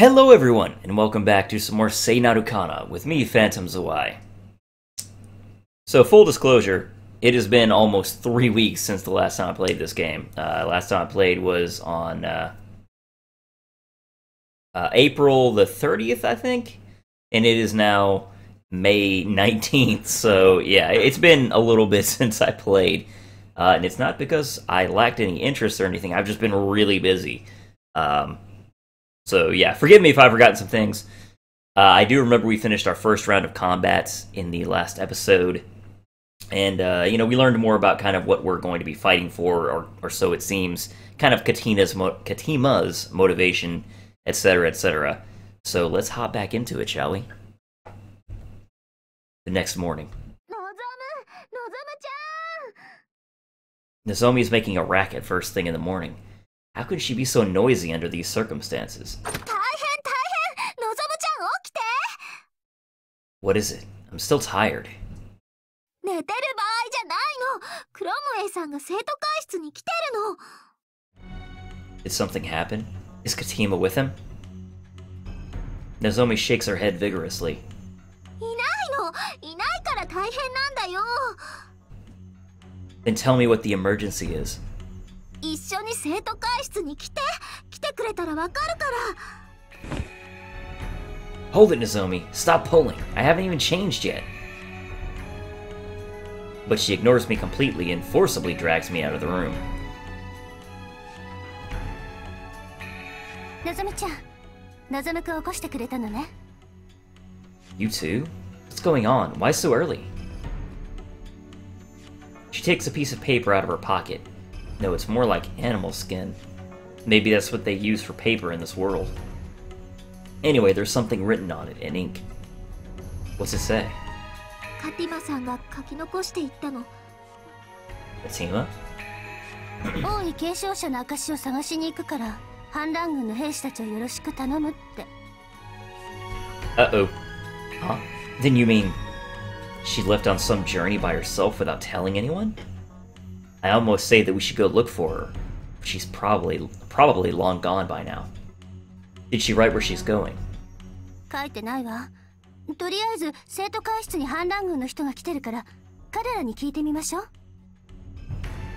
Hello everyone, and welcome back to some more Seinarukana with me, Phantom Zawai. So, full disclosure, it has been almost 3 weeks since the last time I played this game. Last time I played was on April the 30th, I think? And it is now May 19th, so yeah, it's been a little bit since I played. And it's not because I lacked any interest or anything, I've just been really busy. So yeah, forgive me if I've forgotten some things. I do remember we finished our first round of combats in the last episode. And, we learned more about kind of what we're going to be fighting for, or so it seems. Kind of Katima's motivation, etc., etc. So let's hop back into it, shall we? The next morning. Nozomi is making a racket first thing in the morning. How could she be so noisy under these circumstances? What is it? I'm still tired. Did something happen? Is Katima with him? Nozomi shakes her head vigorously. Then tell me what the emergency is. Hold it, Nozomi. Stop pulling. I haven't even changed yet. But she ignores me completely and forcibly drags me out of the room. You too? What's going on? Why so early? She takes a piece of paper out of her pocket. No, it's more like animal skin. Maybe that's what they use for paper in this world. Anyway, there's something written on it in ink. What's it say? Katima? Uh-oh. Huh? Then you mean she left on some journey by herself without telling anyone? I almost say that we should go look for her. She's probably long gone by now. Did she write where she's going?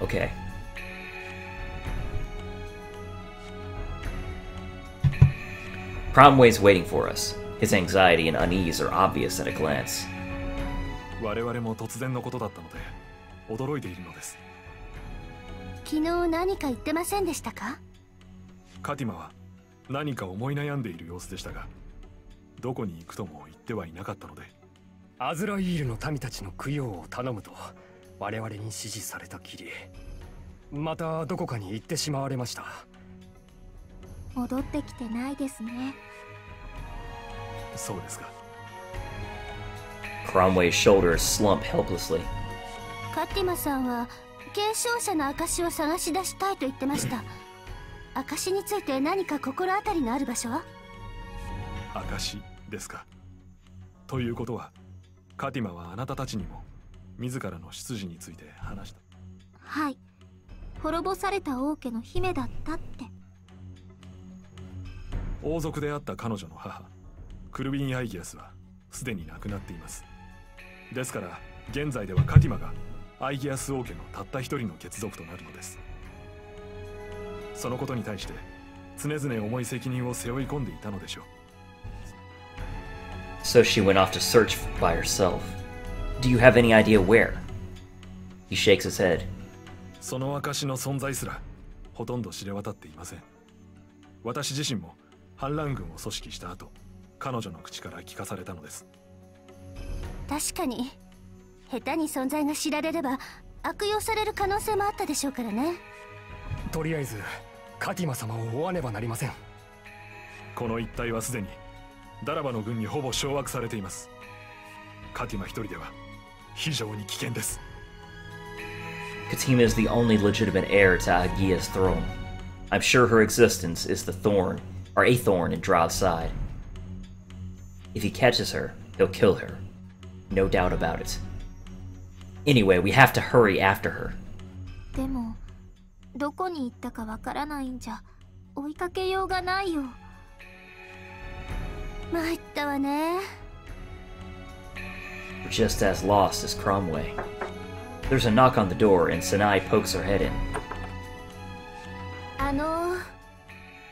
Okay. Promway's waiting for us. His anxiety and unease are obvious at a glance. Cromway's shoulders slump helplessly. Akashiですか。ということは、カティマはあなたたちにも自らの出自について話した。はい。滅ぼされた王家の姫だったって。王族であった彼女の母、クルビン・アイギアスはすでに亡くなっています。ですから、現在ではカティマがアイギアス王家のたった一人の血族となるのです。そのことに対して、常々重い責任を背負い込んでいたのでしょう。So she went off to search by herself. Do you have any idea where? He shakes his head. その証の存在すらほとんど知れ渡っていません。私自身も反乱軍を組織した後、彼女の口から聞かされたのです。確かに、下手に存在が知られれば悪用される可能性もあったでしょうからね。とりあえず、カティマ様を追わねばなりません。この一帯はすでにダラバの軍にほぼ掌握されています。カティマ一人では非常に危険です。Katima is the only legitimate heir to Agia's throne. I'm sure her existence is the thorn, or a thorn in Draw's side. If he catches her, he'll kill her. No doubt about it. Anyway, we have to hurry after her. でも、どこに行ったかわからないんじゃ追いかけようがないよ。参ったわね。 We're just as lost as Cromway. There's a knock on the door, and Sanai pokes her head in.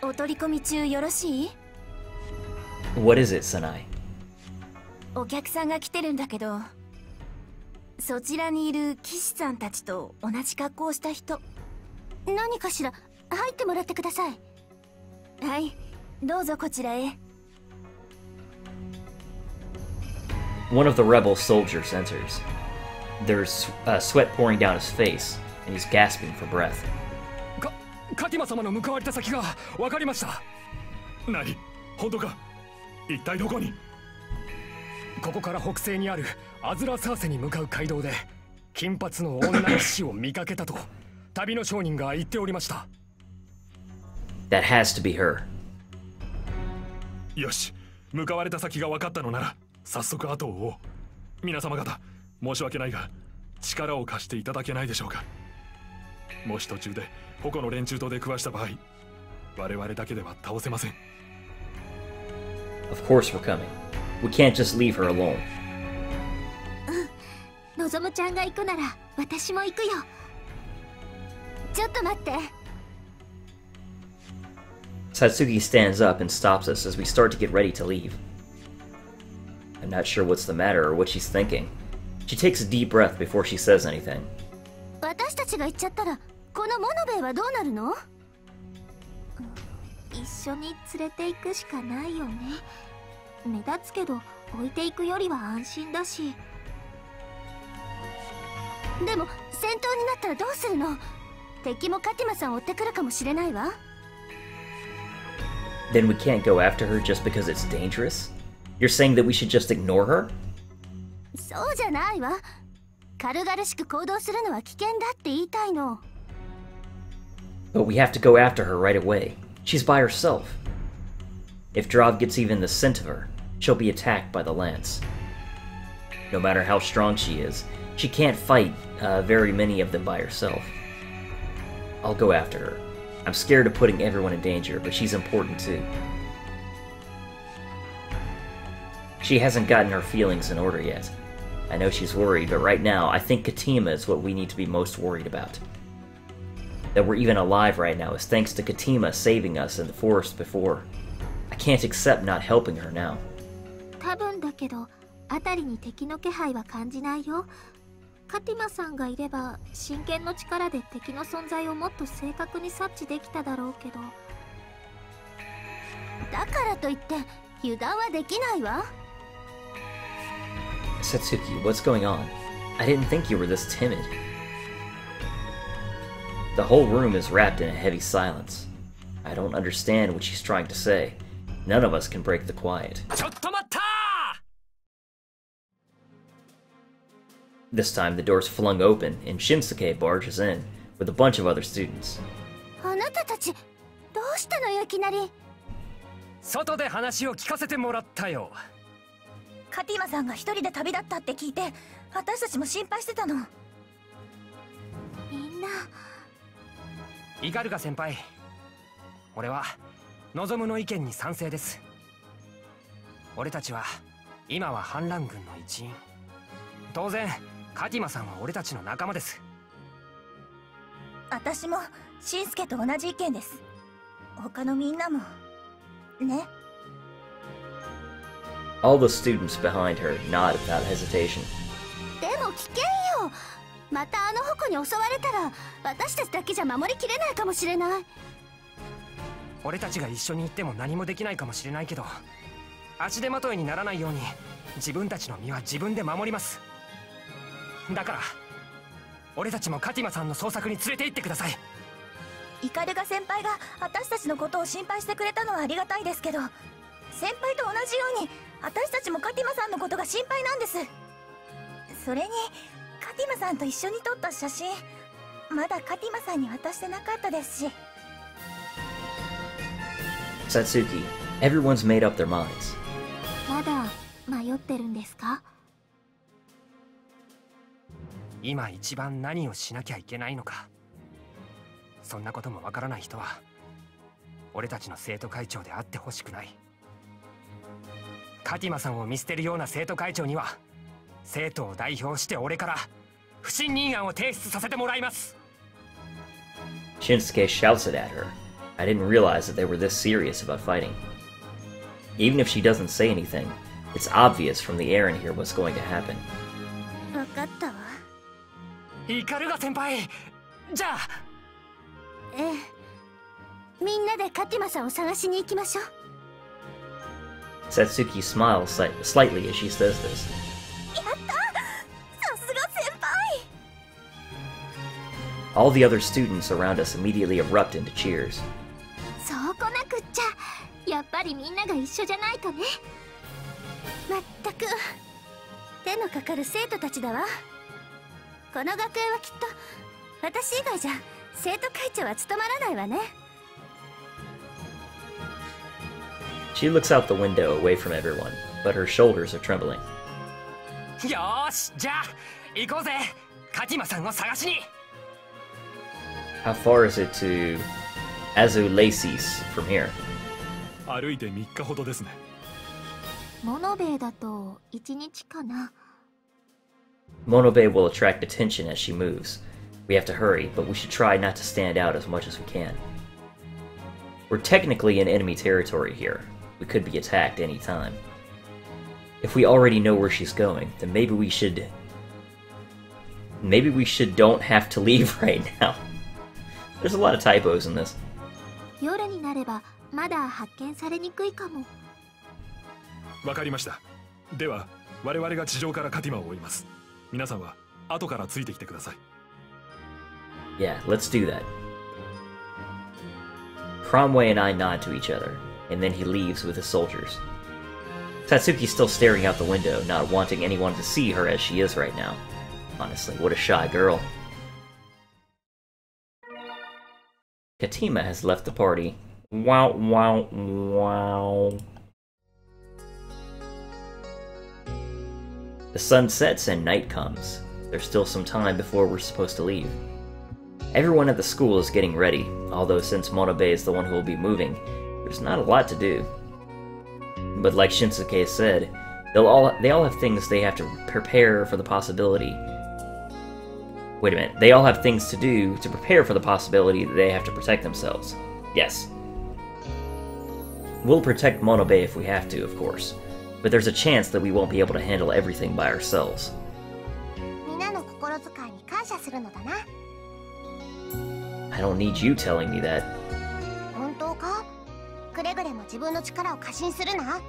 お取り込み中よろしい？ What is it, Sanai? お客さんが来てるんだけど、そちらにいる騎士さんたちと同じ格好をした人。何かしら？入ってもらってください。はい、どうぞこちらへ。 One of the rebel soldiers enters. There's sweat pouring down his face, and he's gasping for breath. カティマ様の向かわれた先が分かりました。何？本当か？一体どこに？ここから北西にあるアズラサーセに向かう街道で金髪の女の死を見かけたと旅の商人が言っておりました。That has to be her. よし、向かわれた先が分かったのなら早速後を追おう。皆様方、申し訳ないが力を貸していただけないでしょうか。もし途中で矛の連中と出くわした場合、我々だけでは倒せません。Of course we're coming. We can't just leave her alone. のぞむちゃんが行くなら私も行くよ。ちょっと待って。 Satsuki stands up and stops us as we start to get ready to leave. I'm not sure what's the matter or what she's thinking. She takes a deep breath before she says anything. 私たちが行っちゃったらこのモノベイはどうなるの？一緒に連れて行くしかないよね。目立つけど置いていくよりは安心だし。でも戦闘になったらどうするの？敵もカティマさんを追ってくるかもしれないわ。 Then we can't go after her just because it's dangerous? You're saying that we should just ignore her? そうじゃないわ。軽々しく行動するのは危険だって言いたいの。 But we have to go after her right away. She's by herself. If Drav gets even the scent of her, she'll be attacked by the lance. No matter how strong she is, she can't fight very many of them by herself. I'll go after her. I'm scared of putting everyone in danger, but she's important too. She hasn't gotten her feelings in order yet. I know she's worried, but right now, I think Katima is what we need to be most worried about. That we're even alive right now is thanks to Katima saving us in the forest before. I can't accept not helping her now. 多分だけど、辺りに敵の気配は感じないよ。カティマさんがいれば、真剣の力で敵の存在をもっと正確に察知できただろうけど。だからといって、油断はできないわ。 Satsuki, what's going on? I didn't think you were this timid. The whole room is wrapped in a heavy silence. I don't understand what she's trying to say. None of us can break the quiet. This time the door's flung open and Shinsuke barges in with a bunch of other students. あなたたち、どうしたのよいきなり。外で話を聞かせてもらったよ。カティマさんが一人で旅立ったって聞いて、私たちも心配してたの。みんな。イガルガ先輩、俺は望むの意見に賛成です。俺たちは今は反乱軍の一員。当然カティマさんは俺たちの仲間です。私もシンスケと同じ意見です。他のみんなもね。All the students behind her nod without hesitation. でも危険よ。またあの矛に襲われたら私たちだけじゃ守りきれないかもしれない。俺たちが一緒に行っても何もできないかもしれないけど、足手まといにならないように自分たちの身は自分で守ります。だから俺たちもカティマさんの捜索に連れて行ってください。イカルガ先輩が私たちのことを心配してくれたのはありがたいですけど、先輩と同じように私たちもカティマさんのことが心配なんです。それにカティマさんと一緒に撮った写真、まだカティマさんに渡してなかったですし。Satsuki, everyone's made up their minds. まだ迷ってるんですか？今一番何をしなきゃいけないのか、そんなこともわからない人は俺たちの生徒会長であってほしくない。カティマさんを見捨てるような生徒会長には生徒を代表して俺から不信任案を提出させてもらいます。 Shinsuke shouts it at her. I didn't realize that they were this serious about fighting. Even if she doesn't say anything, it's obvious from the air in here what's going to happen. 分かったわ。イカルガ先輩、じゃあ。ええ、みんなでカティマさんを探しに行きましょう。 Satsuki smiles slightly as she says this. やった！さすが先輩！ All the other students around us immediately erupt into cheers. そうこなくっちゃ。やっぱりみんなが一緒じゃないとね。まったく手のかかる生徒たちだわ。この学園はきっと私以外じゃ生徒会長は務まらないわね。 She looks out the window away from everyone, but her shoulders are trembling. よーし、じゃあ行こうぜ、カティマさんを探しに。 How far is it to Azul from here? 歩いて3日ほどですね。モノベイだと1日かな。 Monobe will attract attention as she moves. We have to hurry, but we should try not to stand out as much as we can. We're technically in enemy territory here. We could be attacked any time. If we already know where she's going, then maybe we should don't have to leave right now. There's a lot of typos in this. 夜になればまだ発見されにくいかも。わかりました。では我々が地上からカティマを追います。皆さんは後からついてきてください。 Yeah, let's do that. Cromway and I nod to each other, and then he leaves with his soldiers. Satsuki's still staring out the window, not wanting anyone to see her as she is right now. Honestly, what a shy girl. Katima has left the party. Wow, wow, wow. The sun sets and night comes. There's still some time before we're supposed to leave. Everyone at the school is getting ready, although since Monobe is the one who will be moving, there's not a lot to do. But like Shinsuke said, they all have things they have to prepare for the possibility. Wait a minute, they all have things to do to prepare for the possibility that they have to protect themselves. Yes. We'll protect Monobe if we have to, of course, but there's a chance that we won't be able to handle everything by ourselves. みんなの心遣いに感謝するのだな。 I don't need you telling me that. 本当か？くれぐれも自分の力を過信するな。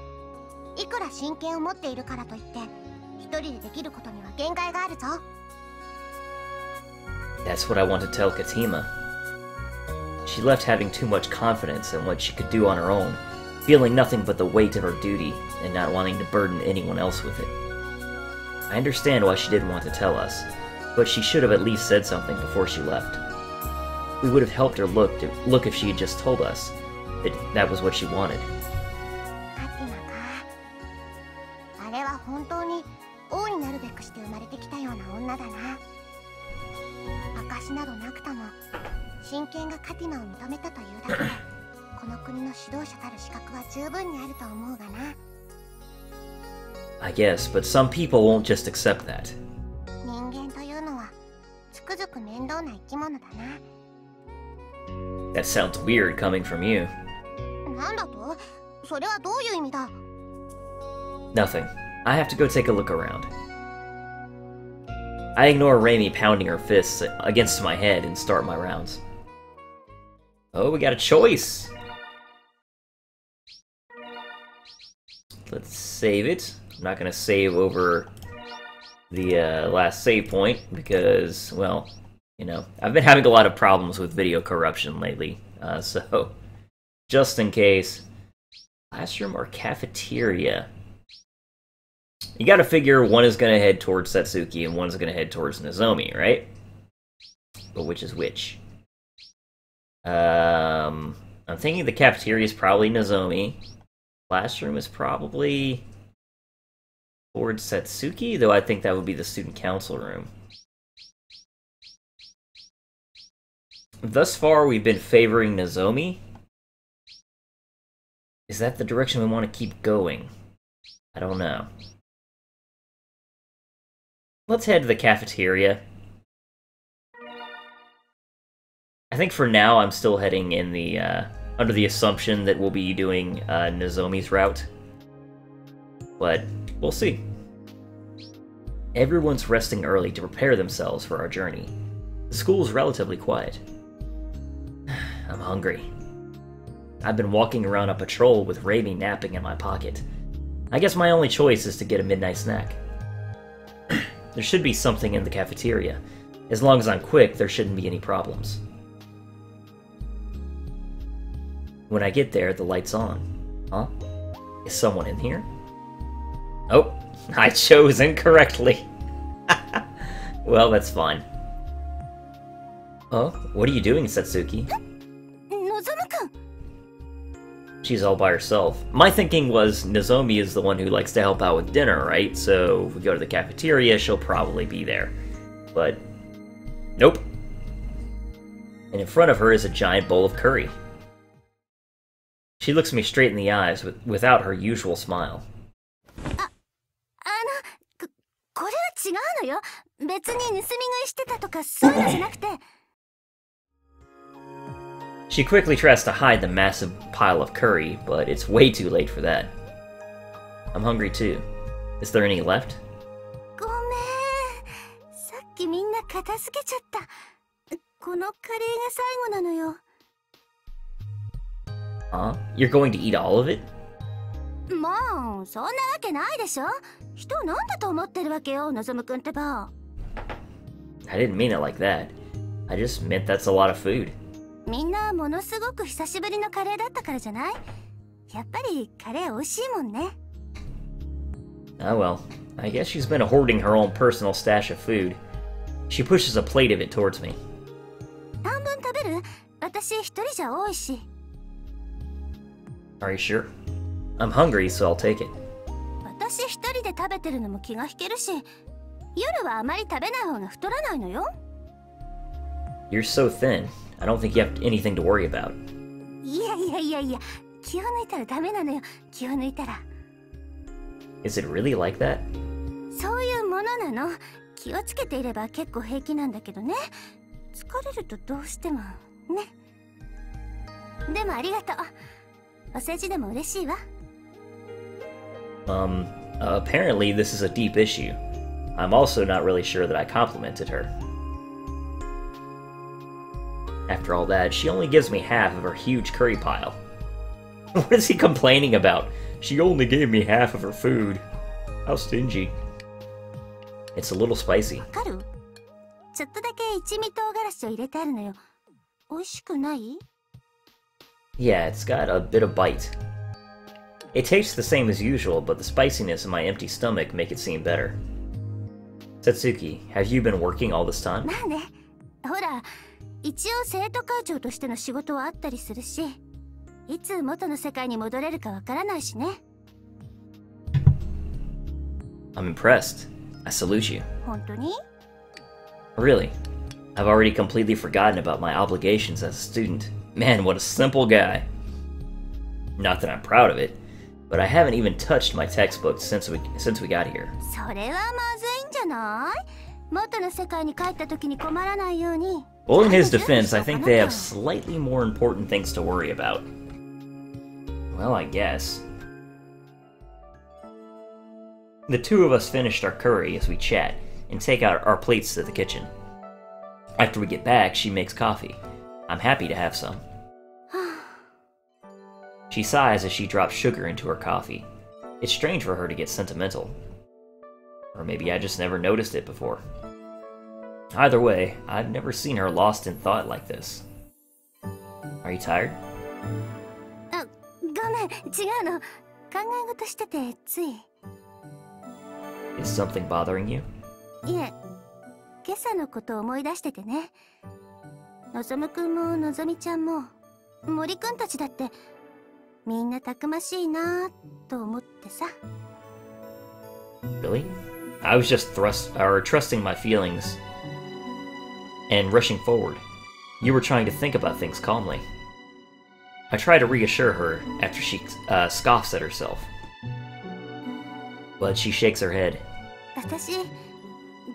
いくら真剣を持っているからといって一人でできることには限界があるぞ。 That's what I want to tell Katima. She left having too much confidence in what she could do on her own, feeling nothing but the weight of her duty and not wanting to burden anyone else with it. I understand why she didn't want to tell us, but she should have at least said something before she left. We would have helped her look if she had just told us that that was what she wanted. カティマか。あれは本当に王になるべくして生まれてきたような女だな。証などなくとも真剣がカティマを認めたというだけでこの国の指導者たる資格は十分にあると思うがな。 I guess, but some people won't just accept that. 人間というのはつくづく面倒な生き物だな。 That sounds weird coming from you. なんだと？それはどういう意味だ？ Nothing. I have to go take a look around. I ignore Raimi pounding her fists against my head and start my rounds. Oh, we got a choice! Let's save it. I'm not gonna save over the last save point because, well, you know, I've been having a lot of problems with video corruption lately, so just in case. Classroom or cafeteria? You gotta figure one is gonna head towards Satsuki and one's gonna head towards Nozomi, right? But which is which? I'm thinking the cafeteria is probably Nozomi. Classroom is probably towards Satsuki, though I think that would be the student council room. Thus far, we've been favoring Nozomi. Is that the direction we want to keep going? I don't know. Let's head to the cafeteria. I think for now I'm still heading in the, under the assumption that we'll be doing Nozomi's route. But we'll see. Everyone's resting early to prepare themselves for our journey. The school's relatively quiet. I'm hungry. I've been walking around a patrol with Raimi napping in my pocket. I guess my only choice is to get a midnight snack. There should be something in the cafeteria. As long as I'm quick, there shouldn't be any problems. When I get there, the light's on. Huh? Is someone in here? Oh, I chose incorrectly. Well, that's fine. Oh, what are you doing, Satsuki? Nozomu-kun! She's all by herself. My thinking was Nozomi is the one who likes to help out with dinner, right? So if we go to the cafeteria, she'll probably be there. But nope. And in front of her is a giant bowl of curry. She looks me straight in the eyes without her usual smile. これは違うのよ。別に盗み食いしてたとかそういうのじゃなくて。She quickly tries to hide the massive pile of curry, but it's way too late for that. I'm hungry too. Is there any left? ごめん。さっきみんな片付けちゃった。このカレーが最後なのよ。Huh? You're going to eat all of it? もうそんなわけないでしょ。人をなんだと思ってるわけよ、のぞむくんってば。I didn't mean it like that. I just meant that's a lot of food. みんなものすごく久しぶりのカレーだったからじゃない？やっぱりカレー美味しいもんね。Oh well, I guess she's been hoarding her own personal stash of food. She pushes a plate of it towards me. 半分食べる？私一人じゃ多いし。Are you sure? I'm hungry, so I'll take it. 私一人で食べてるのも気が引けるし、夜はあまり食べない方が太らないのよ。You're so thin. I don't think you have anything to worry about. いやいやいやいや、気を抜いたらダメなのよ。気を抜いたら。Is it really like that? そういうものなの。気をつけていれば結構平気なんだけどね。疲れるとどうしてもね。でもありがとう。お世辞でも嬉しいわ。Apparently this is a deep issue. I'm also not really sure that I complimented her. After all that, she only gives me half of her huge curry pile. What is he complaining about? She only gave me half of her food. How stingy. It's a little spicy. わかる？ちょっとだけ一味唐辛子を入れてあるのよ。美味しくない？ Yeah, it's got a bit of bite. It tastes the same as usual, but the spiciness in my empty stomach make it seem better. Satsuki, have you been working all this time? まあね。ほら、一応生徒会長としての仕事はあったりするし、いつ元の世界に戻れるかわからないしね。I'm impressed. I salute you. 本当に？ Really? I've already completely forgotten about my obligations as a student. Man, what a simple guy. Not that I'm proud of it, but I haven't even touched my textbooks since we got here. それはまずいんじゃない？元の世界に帰った時に困らないように。Well, in his defense, I think they have slightly more important things to worry about. Well, I guess. The two of us finished our curry as we chat and take out our plates to the kitchen. After we get back, she makes coffee. I'm happy to have some. She sighs as she drops sugar into her coffee. It's strange for her to get sentimental. Or maybe I just never noticed it before. Either way, I've never seen her lost in thought like this. Are you tired? あ、ごめん、違うの。考え事しててつい。Is something bothering you? いえ、今朝のことを思い出しててね。のぞむくんものぞみちゃんも森くんたちだってみんなたくましいなと思ってさ。Really? I was just trusting my feelings and rushing forward. You were trying to think about things calmly. I try to reassure her after she scoffs at herself. But she shakes her head. 私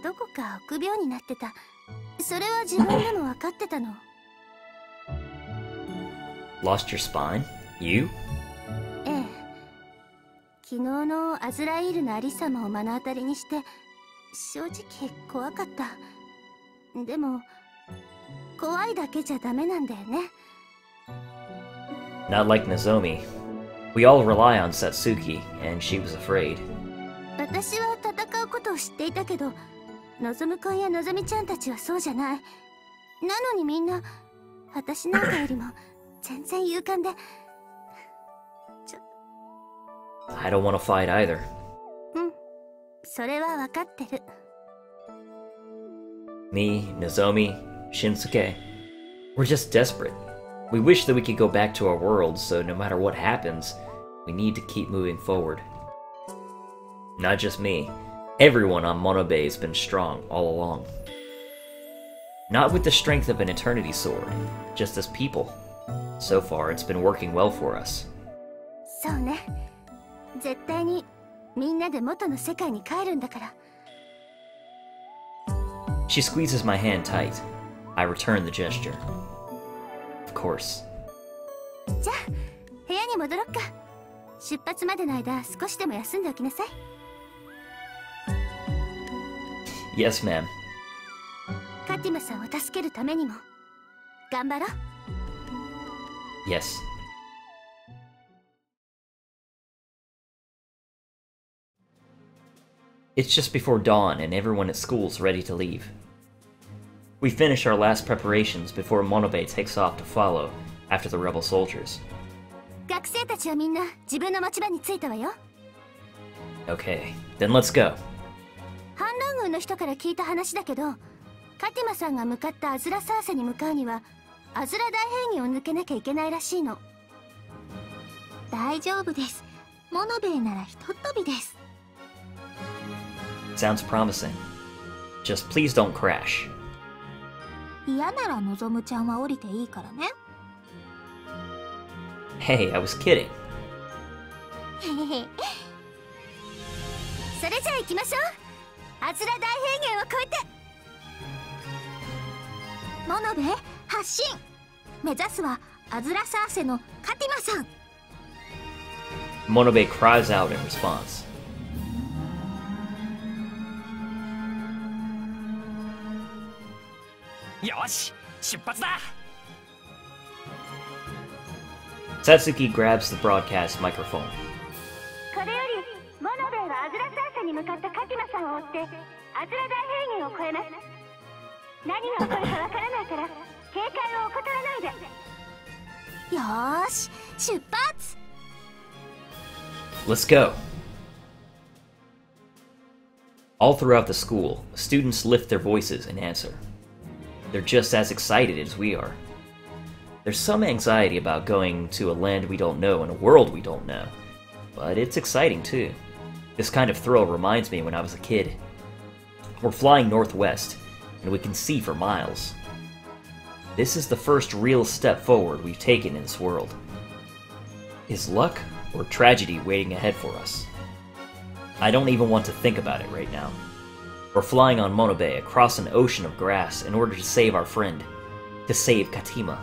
どこか臆病になってた。それは自分でも分かってたの。Lost your spine? You? ええ。昨日のアズライールのありさまを目の当たりにして正直怖かった。でも怖いだけじゃダメなんだよね。Not like Nozomi. We all rely on Satsuki, and she was afraid. 私は戦うことを知っていたけど、のぞむくんやのぞみちゃんたちはそうじゃない。なのにみんな私なんかよりも全然勇敢で。I don't want to fight either. うん、それは分かってる。Me, Nozomi, Shinsuke. We're just desperate. We wish that we could go back to our world, so no matter what happens, we need to keep moving forward. Not just me. Everyone on Monobe has been strong all along. Not with the strength of an eternity sword, just as people. So far, it's been working well for us. そうね。絶対にみんなで元の世界に帰るんだから。She squeezes my hand tight. I return the gesture. Of course. じゃあ部屋に戻ろっか。出発までの間少しでも休んでおきなさい。Yes, ma'am. カティマさんを助けるためにも頑張ろう。Yes. It's just before dawn and everyone at school's ready to leave. We finish our last preparations before Monobe takes off to follow after the rebel soldiers. 学生たちはみんな自分の持ち場に着いたわよ。Okay, then let's go. 反乱軍の人から聞いた話だけど、カティマさんが向かったアズラサーセに向かうにはアズラ大平原を抜けなきゃいけないらしいの。大丈夫です。モノベイならひとっ飛びです。Sounds promising. Just please don't crash. 嫌ならのぞむちゃんは降りていいからね。Hey, I was kidding. それじゃあ行きましょう。アズラ大平原を越えて。モノベ発進。目指すはアズラサーセのカティマさん。Monobe cries out in response. よし、出発だ。 Satsuki grabs the broadcast microphone. これよりモノベはアズラサーセに向かったカティマさんを追ってアズラ大平原を越えます。何が起こるかわからないから警戒を怠らないで。よーし、出発。 Let's go. All throughout the school, students lift their voices in answer. They're just as excited as we are. There's some anxiety about going to a land we don't know and a world we don't know, but it's exciting too. This kind of thrill reminds me when I was a kid. We're flying northwest, and we can see for miles. This is the first real step forward we've taken in this world. Is luck or tragedy waiting ahead for us? I don't even want to think about it right now. We're flying on Monobe across an ocean of grass in order to save our friend, to save Katima.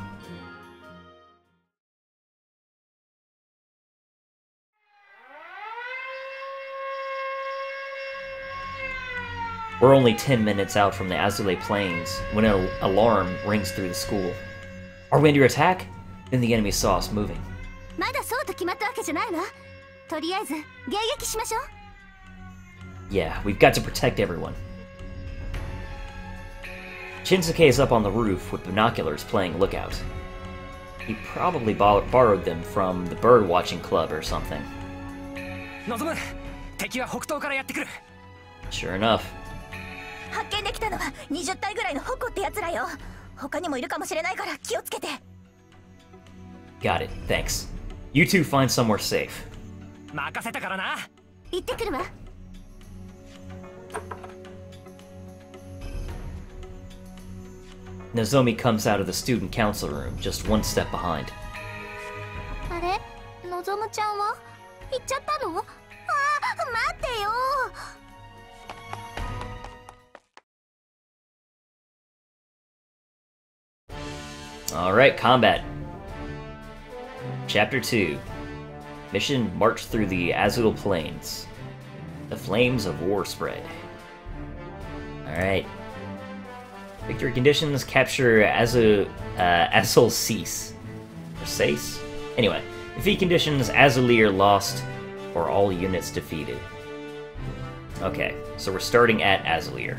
We're only 10 minutes out from the Azul Plains when an alarm rings through the school. Are we under attack? Then the enemy saw us moving. まだそうと決まったわけじゃないわ。とりあえず迎撃しましょう。Yeah, we've got to protect everyone. Shinsuke is up on the roof with binoculars playing lookout. He probably borrowed them from the bird watching club or something. 望む、敵は北東からやってくる。 Sure enough. 発見できたのは20体ぐらいの矛ってやつらよ。他にもいるかもしれないから気をつけて。 Got it, thanks. You two find somewhere safe. 任せたからな。行ってくるわ。Nozomi comes out of the student council room, just one step behind. あれ、のぞむちゃんは行っちゃったの？ああ、待ってよ。Alright, combat. Chapter 2. Mission March through the Azul Plains. The flames of war spread. Alright. Victory conditions: capture Azul cease. Or Sace? Anyway, defeat conditions: Azulir lost, or all units defeated. Okay, so we're starting at Azulir.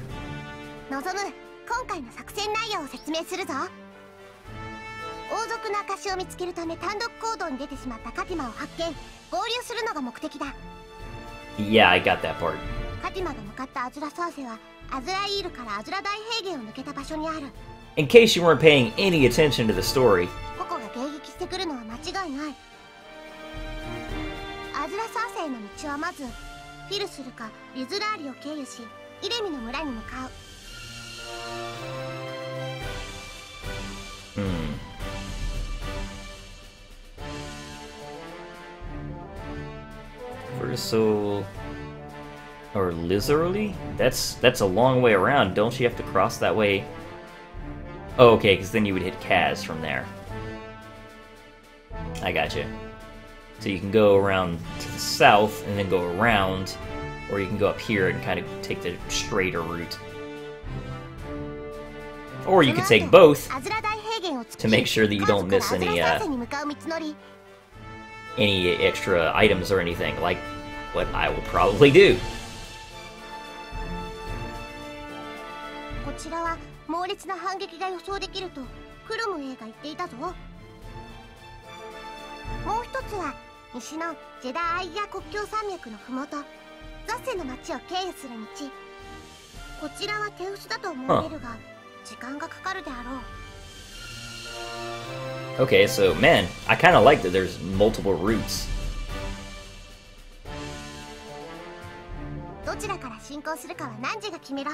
望む、今回の作戦内容を説明するぞ。王族の証を見つけるため単独行動に出てしまったカティマを発見、合流するのが目的だ。Yeah, I got that part. カティマが向かったアズラサーセはアズライールからアズラ大平原を抜けた場所にある。In case you weren't paying any attention to the story. ここが迎撃してくるのは間違いない。アズラサーセへの道はまずフィルスルかリュズラーリを経由しイレミの村に向かう。Verso or literally? That's a long way around. Don't you have to cross that way? Oh, okay, because then you would hit Kaz from there. I gotcha. So you can go around to the south and then go around, or you can go up here and kind of take the straighter route. Or you could take both to make sure that you don't miss any extra items or anything, like what I will probably do. こちらは猛烈な反撃が予想できるとクルムAが言っていたぞ。もう一つは西のジェダ・アイヤ国境山脈のふもとザッセの町を経由する道。こちらは手薄だと思われるが時間がかかるであろう。Okay, so man, I kind of like that there's multiple routes. どちらから進行するかは汝が決めろ。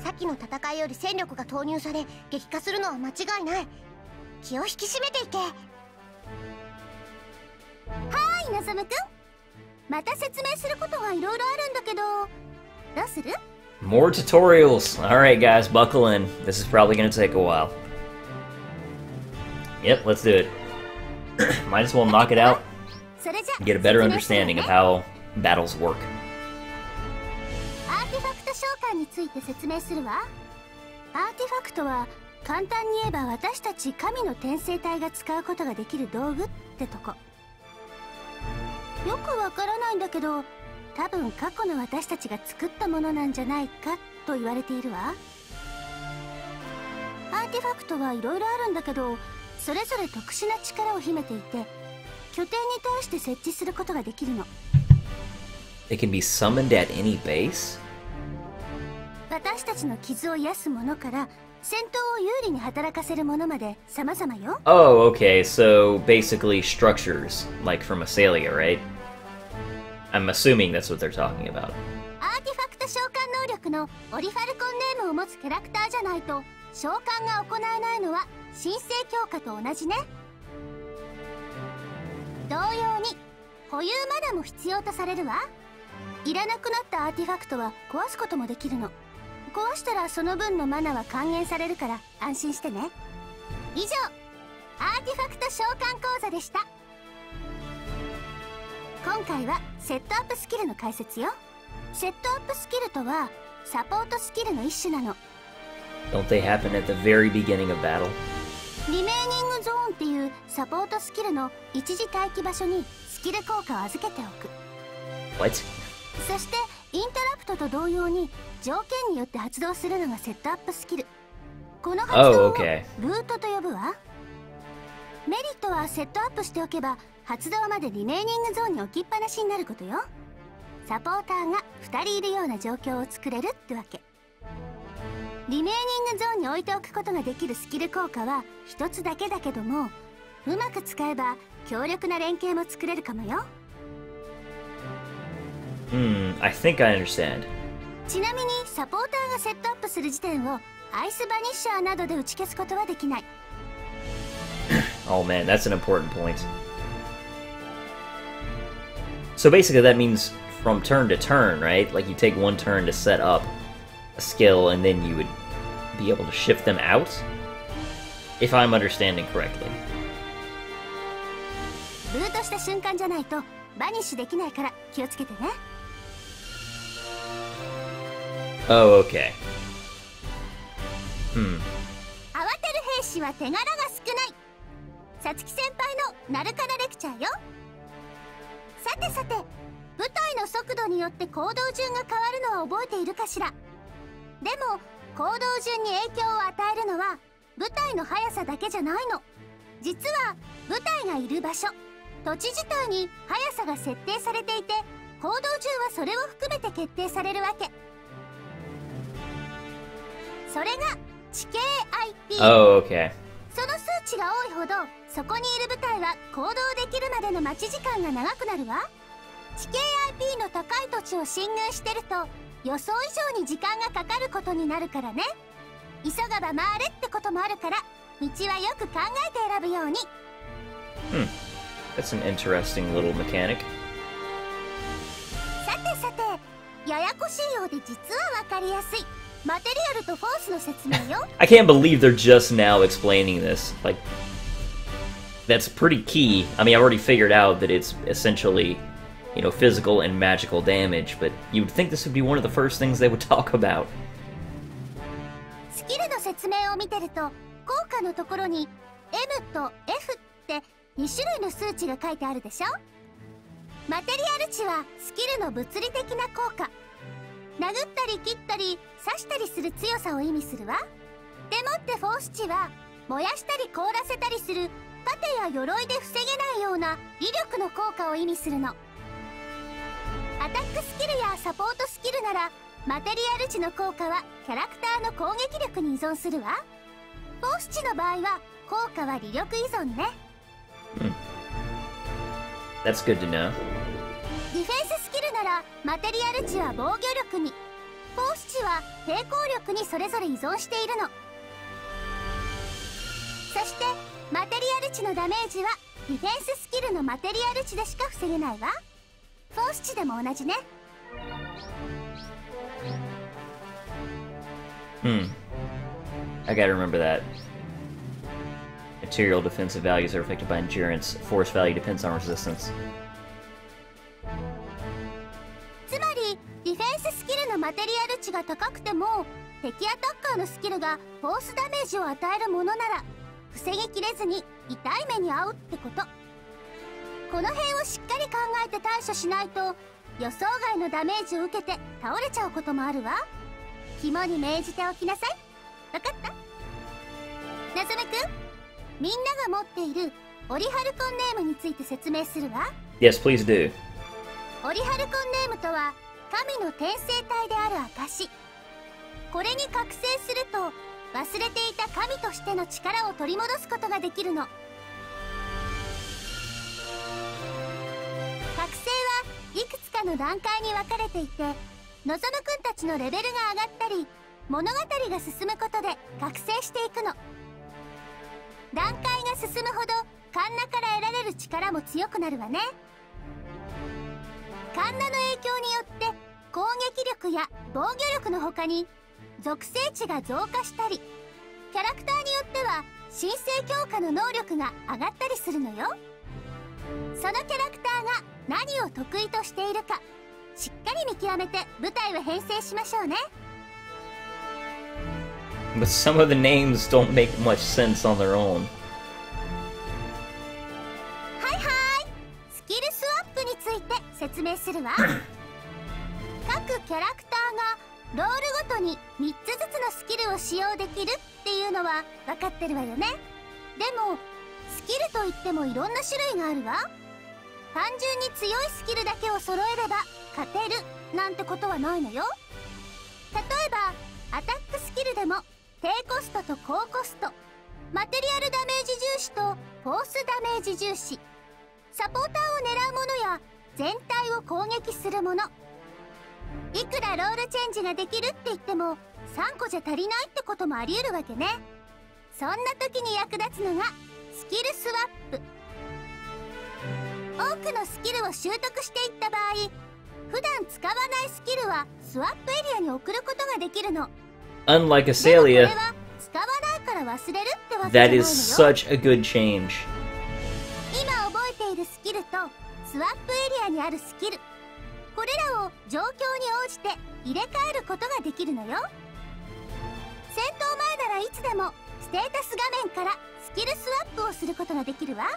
先の戦いより戦力が投入され激化するのは間違いない。気を引き締めていけ。はーい、ナザムくん。また説明することがいろいろあるんだけど、どうする？ More tutorials. Alright guys, buckle in. This is probably gonna take a while. Yep, let's do it. Might as well knock it out and get a better understanding of how battles work. アーティファクト召喚について説明するわ。アーティファクトは簡単に言えば私たち神の転生体が使うことができる道具ってとこ。よくわからないんだけど、多分過去の私たちが作ったものなんじゃないかと言われているわ。アーティファクトはいろいろあるんだけど、それぞれ特殊な力を秘めていて、拠点に対して設置することができるの。It can be summoned at any base? 私たちの傷を癒すものから戦闘を有利に働かせるものまで様々よ。Oh, okay, so basically structures, like from Asalia, right? I'm assuming that's what they're talking about. アーティファクト召喚能力のオリファルコンネームを持つキャラクターじゃないと召喚が行えないのは神聖強化と同じね。同様に保有マナも必要とされるわ。いらなくなったアーティファクトは壊すこともできるの。壊したらその分のマナは還元されるから安心してね。以上、アーティファクト召喚講座でした。今回はセットアップスキルの解説よ。セットアップスキルとはサポートスキルの一種なの。Don't they happen at the very beginning of battle? リメイニングゾーンっていうサポートスキルの一時待機場所にスキル効果を預けておく。 What? そしてインタラプトと同様に条件によって発動するのがセットアップスキル。この発動をルートと呼ぶわ。メリットはセットアップしておけば発動までリメイニングゾーンに置きっぱなしになることよ。サポーターが2人いるような状況を作れるってわけ。リメイニングゾーンに置いておくことができるスキル効果は1つだけだけども、うまく使えば強力な連携も作れるかもよ。I think I understand. ちなみにサポーターがセットアップする時点をアイスバニッシャーなどで打ち消すことはできない。Oh man, that's an important point. So basically that means from turn to turn, right? Like you take one turn to set up a skill and then you would be able to shift them out? If I'm understanding correctly. ブートした瞬間じゃないとバニッシュできないから気をつけてね。Oh, okay. 慌てる兵士は手柄が少ない。さつき先輩のナルカナレクチャーよ。さてさて、部隊の速度によって行動順が変わるのは覚えているかしら。でも行動順に影響を与えるのは部隊の速さだけじゃないの。実は部隊がいる場所、土地自体に速さが設定されていて、行動順はそれを含めて決定されるわけ。それが地形 IP。 Oh, okay. その数値が多いほどそこにいる部隊は行動できるまでの待ち時間が長くなるわ。地形 IP の高い土地を進軍してると予想以上に時間がかかることになるからね。急がば回れってこともあるから、道はよく考えて選ぶように。That's an interesting little mechanic. さてさて、ややこしいようで実は分かりやすいマテリアルとフォースの説明よ。I can't believe they're just now explaining this. Like, that's pretty key. I mean, I already figured out that it's essentially, you know, physical and magical damage, but you would think this would be one of the first things they would talk about. スキルの説明を見てると、効果のところに M と F って2種類の数値が書いてあるでしょ。マテリアル値はスキルの物理的な効果。殴ったり切ったり刺したりする強さを意味するわ。でもってフォース値は燃やしたり凍らせたりする盾や鎧で防げないような威力の効果を意味するの。アタックスキルやサポートスキルならマテリアル値の効果はキャラクターの攻撃力に依存するわ。フォース値の場合は効果は威力依存ね。That's good to know. ディフェンススキルならマテリアル値は防御力に、フォース値は抵抗力にそれぞれ依存しているの。そしてマテリアル値のダメージはディフェンススキルのマテリアル値でしか防げないわ。フォース値でも同じね。I gotta remember that. Material defensive values are affected by endurance. Force value depends on resistance. つまりディフェンススキルのマテリアル値が高くても敵アタッカーのスキルがフォースダメージを与えるものなら防ぎきれずに痛い目に遭うってこと。この辺をしっかり考えて対処しないと予想外のダメージを受けて倒れちゃうこともあるわ。肝に銘じておきなさい。わかった？なずめくん、みんなが持っているオリハルコンネームについて説明するわ。 Yes, please do. オリハルコンネームとは神の転生体である証。これに覚醒すると忘れていた神としての力を取り戻すことができるの。覚醒はいくつかの段階に分かれていて、望むくんたちのレベルが上がったり物語が進むことで覚醒していくの。段階が進むほどカンナから得られる力も強くなるわね。カンナの影響によって攻撃力や防御力の他に属性値が増加したり、キャラクターによっては神聖強化の能力が上がったりするのよ。そのキャラクターが何を得意としているかしっかり見極めて部隊を編成しましょうね。 But some of the names don't make much sense on their own. はいはい、スキルスワップについて説明するわ。各キャラクターがロールごとに3つずつのスキルを使用できるっていうのは分かってるわよね。でもスキルといってもいろんな種類があるわ。単純に強いスキルだけを揃えれば勝てるなんてことはないのよ。例えばアタックスキルでも低コストと高コスト、マテリアルダメージ重視とフォースダメージ重視、サポーターを狙うものや全体を攻撃するもの。いくらロールチェンジができるって言っても3個じゃ足りないってこともあり得るわけね。そんな時に役立つのがスキルスワップ。くのスキルを習得していった場合、普段使わないスキルはスワップエリアに送ることができるの。 Unlike でもこれ Azalea, は使わないから忘れるってわけじゃない that のよ。 is such a good change. 今覚えているスキルとスワップエリアにあるスキル、これらを状況に応じて入れ替えることができるのよ。戦闘前ならいつでもステータス画面からスキルスワップをすることができるわ。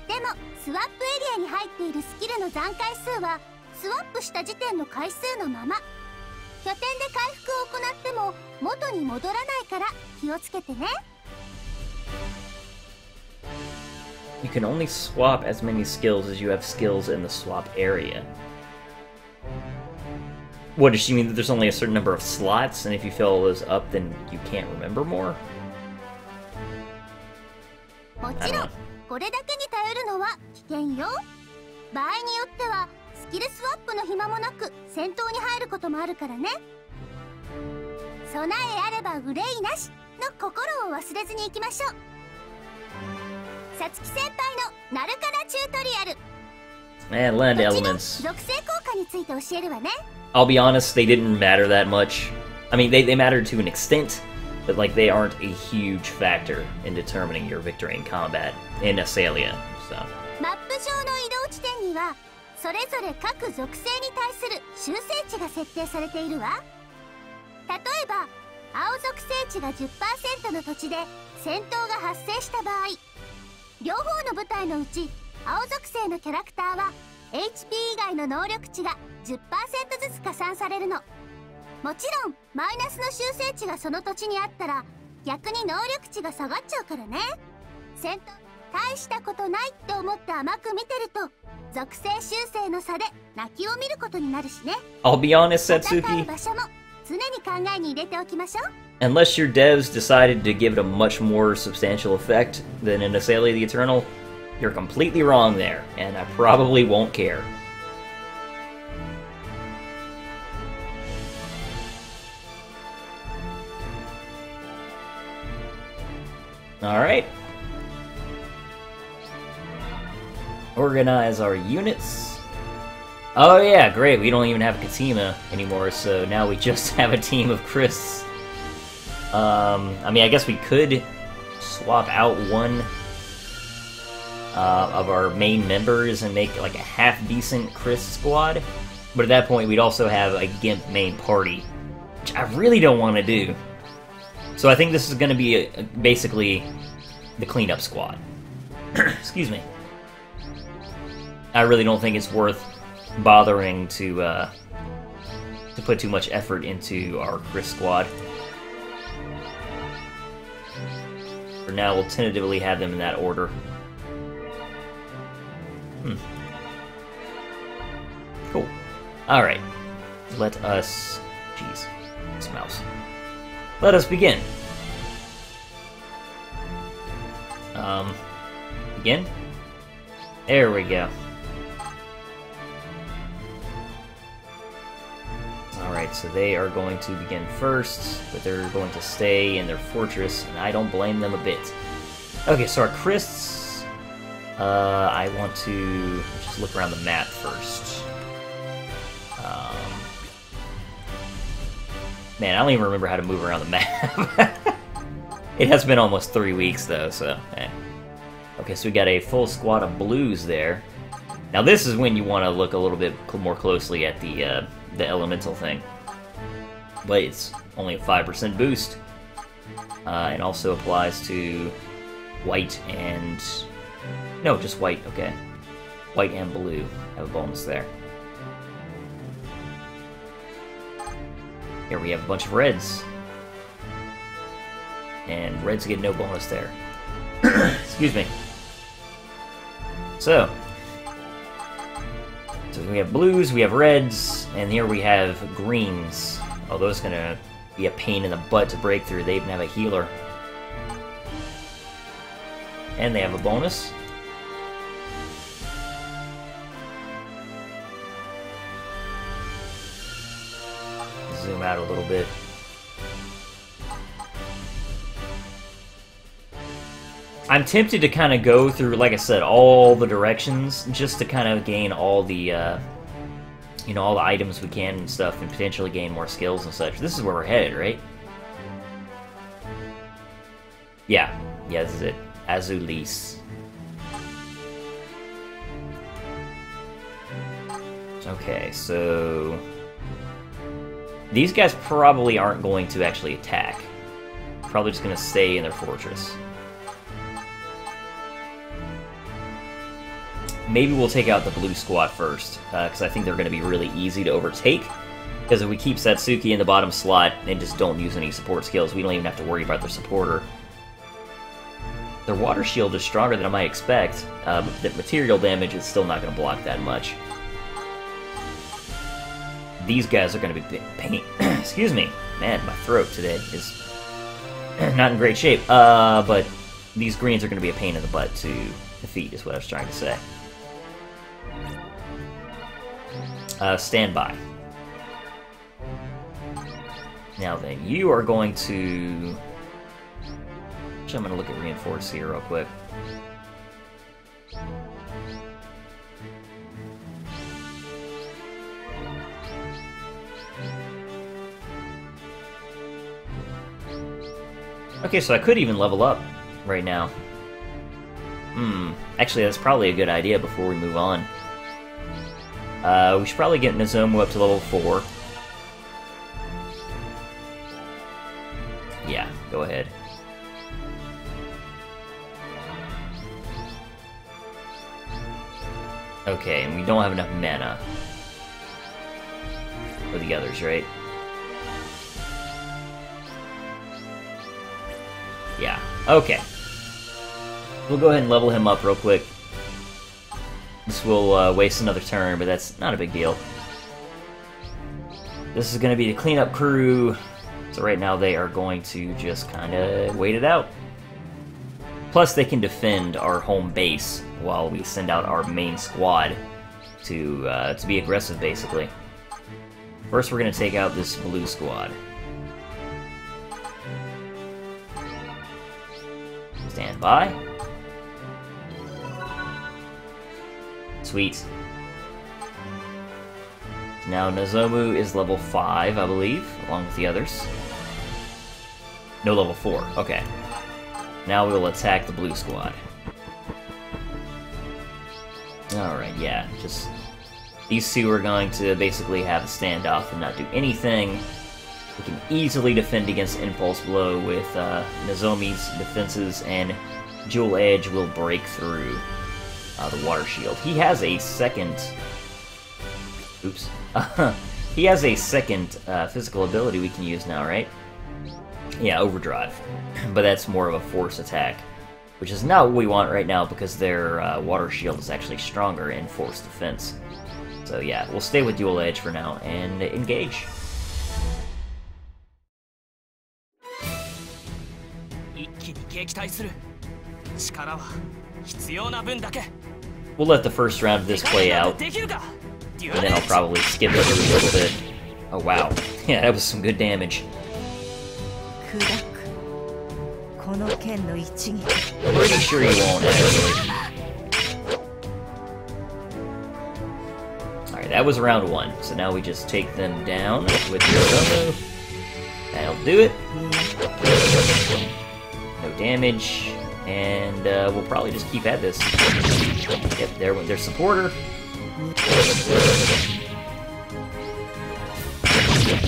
でもスワップエリアに入っているスキルの残回数はスワップした時点の回数のまま。拠点で回復を行っても元に戻らないから気をつけてね。 You can only swap as many skills as you have skills in the swap area. What, does she mean that there's only a certain number of slots, and if you fill those up, then you can't remember more? もちろんこれだけに頼るのは危険よ。場合によってはスキルスワップの暇もなく戦闘に入ることもあるからね。備えあれば憂いなしの心を忘れずにいきましょう。さつき先輩のナルカナチュートリアル、 And land 土地の elements. 属性効果について教えるわね。 I'll be honest, they didn't matter that much. I mean, they mattered to an extent, but like they aren't a huge factor in determining your victory in combat in Azalea. So マップ上の移動地点にはそれぞれ各属性に対する修正値が設定されているわ。例えば青属性値が 10% の土地で戦闘が発生した場合、両方の部隊のうち青属性のキャラクターは HP 以外の能力値が 10% ずつ加算されるの。もちろんマイナスの修正値がその土地にあったら逆に能力値が下がっちゃうからね。戦闘大したことないって思って甘く見てると属性修正の差で泣きを見ることになるしね。 I'll be honest, 戦う Satsuki, 場所も常に考えに入れておきましょう。 unless your devs decided to give it a much more substantial effect than in Azalea the Eternal, you're completely wrong there, and I probably won't care. Alright. Organize our units. Oh yeah, great, we don't even have Katima anymore, so now we just have a team of Chris. I mean, I guess we could swap out one of our main members and make like a half-decent Chris squad, but at that point we'd also have a Gimp main party, which I really don't want to do. So I think this is going to be basically the cleanup squad. Excuse me. I really don't think it's worth bothering to put too much effort into our Chris squad. For now, we'll tentatively have them in that order. Cool. Alright. Let us... Jeez. This mouse. Let us begin. Begin? There we go. Alright, so they are going to begin first, but they're going to stay in their fortress, and I don't blame them a bit. Okay, so our Christs... I want to just look around the map first. Man, I don't even remember how to move around the map. It has been almost 3 weeks, though, so... Okay, so we got a full squad of blues there. Now this is when you want to look a little bit more closely at the elemental thing. But it's only a 5% boost. And also applies to white and... No, just white, okay. White and blue have a bonus there. Here we have a bunch of reds. And reds get no bonus there. Excuse me. So we have blues, we have reds, and here we have greens. Oh, those are gonna be a pain in the butt to break through. They even have a healer. And they have a bonus. Zoom out a little I'm tempted to kind of go through, like I said, all the directions, just to kind of gain all the, you know, all the items we can and stuff, and potentially gain more skills and such. This is where we're headed, right? Yeah. Yeah, this is it. Azulis. Okay, so... these guys probably aren't going to actually attack. Probably just going to stay in their fortress. Maybe we'll take out the blue squad first, because I think they're going to be really easy to overtake. Because if we keep Satsuki in the bottom slot and just don't use any support skills, we don't even have to worry about their supporter. Their water shield is stronger than I might expect, but the material damage is still not going to block that much. These guys are going to be pain. Excuse me. Man, my throat today is not in great shape. But these greens are going to be a pain in the butt to defeat, is what I was trying to say. Stand by. Now then, you are going to... actually, I'm going to look at reinforce here real quick. Okay, so I could even level up right now. Actually, that's probably a good idea before we move on. We should probably get Nozomu up to level 4. Yeah, go ahead. Okay, and we don't have enough mana for the others, right? Yeah, okay. We'll go ahead and level him up real quick. This will waste another turn, but that's not a big deal. This is going to be the cleanup crew, so right now they are going to just kind of wait it out. Plus, they can defend our home base while we send out our main squad to be aggressive, basically. First, we're going to take out this blue squad. Stand by. Sweet. Now Nozomu is level 5, I believe, along with the others. No, level 4. Okay. Now we'll attack the blue squad. Alright, yeah, just... these two are going to basically have a standoff and not do anything. We can easily defend against Impulse Blow with Nozomi's defenses, and Jewel Edge will break through the Water Shield. He has a second... oops. He has a second physical ability we can use now, right? Yeah, Overdrive. But that's more of a force attack, which is not what we want right now because their Water Shield is actually stronger in force defense. So yeah, we'll stay with Dual Edge for now and engage. We'll let the first round of this play out, and then I'll probably skip it a little bit. Oh wow, yeah, that was some good damage. Pretty sure you won't, actually. Alright, that was round 1, so now we just take them down with Nozomu. That'll do it. No damage, and we'll probably just keep at this. Yep, there went their supporter.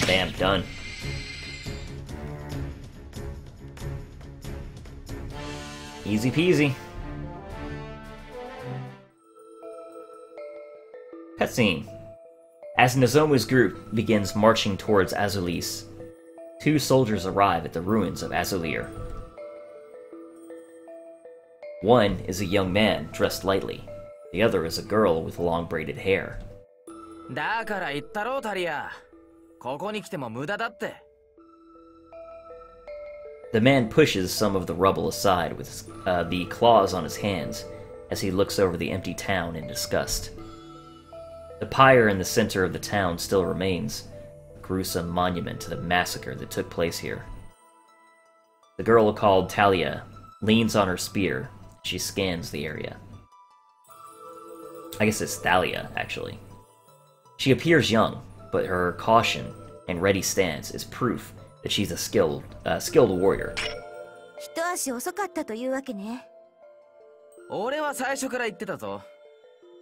Bam, done. Easy peasy. Cutscene. As Nozomu's group begins marching towards Azulis, 2 soldiers arrive at the ruins of Azulir. One is a young man dressed lightly. The other is a girl with long braided hair. The man pushes some of the rubble aside with the claws on his hands as he looks over the empty town in disgust. The pyre in the center of the town still remains, a gruesome monument to the massacre that took place here. The girl called Talia leans on her spear She scans the area. I guess it's Thalia, actually. She appears young, but her caution and ready stance is proof that she's a skilled warrior. 一足遅かったというわけね。俺は最初から言ってたぞ。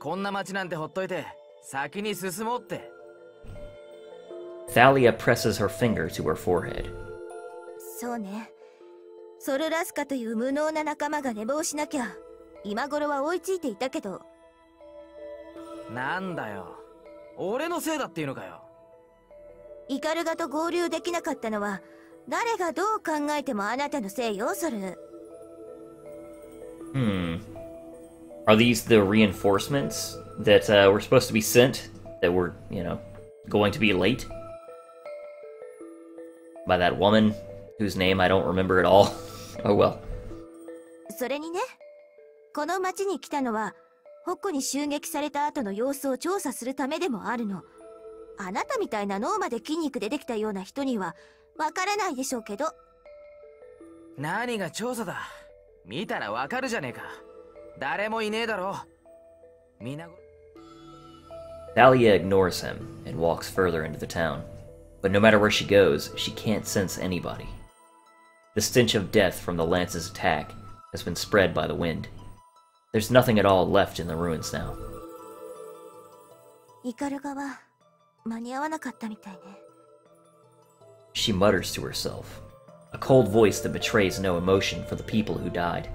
こんな町なんてほっといて先に進もうって。Thalia presses her finger to her forehead. そうね。ソルラスカという無能な仲間が寝坊しなきゃ、今頃は追いついていたけど。なんだよ。俺のせいだっていうのかよ。イカルガと合流できなかったのは、誰がどう考えてもあなたのせいよ、ソル。Are these the reinforcements that were supposed to be sent? That were, you know, going to be late? By that woman, whose name I don't remember at all. Oh well. それにね、この町に来たのは、矛に襲撃された後の様子を調査するためでもあるの。あなたみたいな脳まで筋肉でできたような人には、わからないでしょうけど。何が調査だ。見たらわかるじゃねえか。誰もいねえだろ。みなご。Thalia ignores him and walks further into the town. But no matter where she goes, she can't sense anybody. The stench of death from the lance's attack has been spread by the wind. There's nothing at all left in the ruins now. イカルガは間に合わなかったみたいね。She mutters to herself, a cold voice that betrays no emotion for the people who died.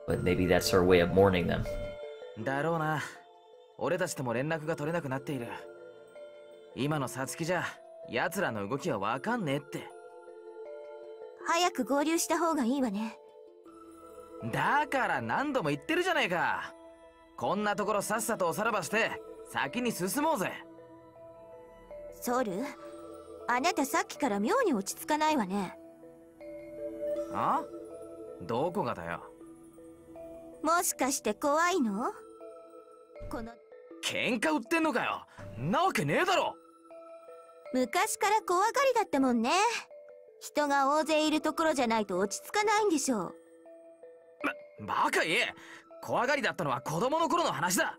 But maybe that's her way of mourning them. だろうな。俺たちとも連絡が取れなくなっている。今のサツキじゃ、奴らの動きはわかんねえって。早く合流した方がいいわね。だから何度も言ってるじゃねえか。こんなところさっさとおさらばして先に進もうぜ。ソウル、あなたさっきから妙に落ち着かないわね。あ？どこがだよ。もしかして怖いの？この喧嘩売ってんのかよ。なわけねえだろ。昔から怖がりだったもんね。人が大勢いるところじゃないと落ち着かないんでしょう。バカ言え。怖がりだったのは子供の頃の話だ。